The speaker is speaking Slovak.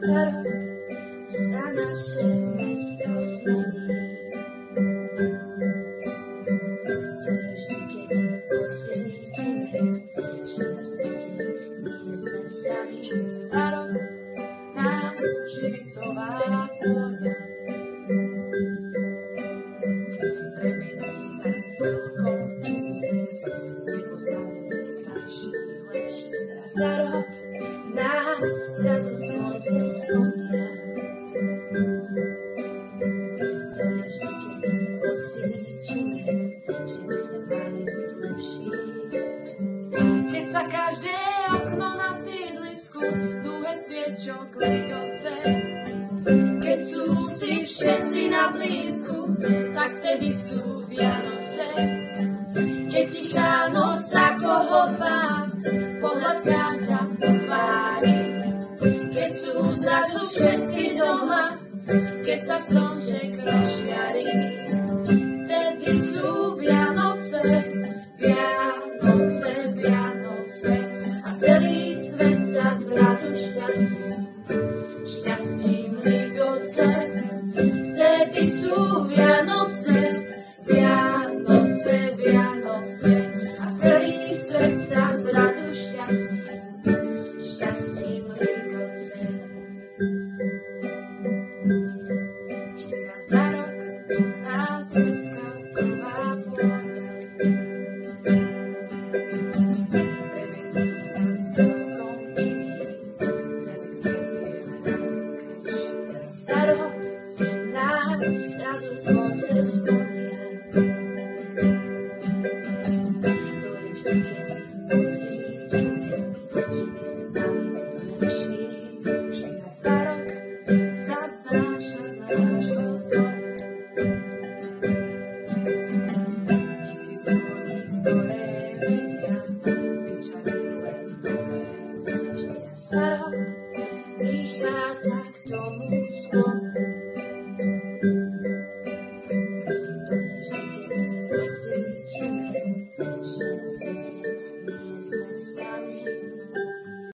za rok sa naše mesto zmení. To je vždy, keď pocítime, že na svete nie sme sami. Za rok nás živicová vôňa premení na celkom iný, nepoznaný, krajší, lepší. Za rok nás zrazu slnce spomína. To je vždy, keď pocítime, že by sme mali byť lepší. Keď sa každé okno na sídlisku dúhe sviečok ligoce, keď sú si všetci na blízku, tak vtedy sú Vianoce. Keď tichá noc koho dbá, pohľad káťa po tvári. Keď sú zrazu všetci doma, keď sa stromček rozžiarí, vtedy sú Vianoce, Vianoce, Vianoce. A celý svet sa zrazu šťastím ligoce. Vtedy sú Vianoce, Vianoce, Vianoce. A celý svet sa zrazu šťastím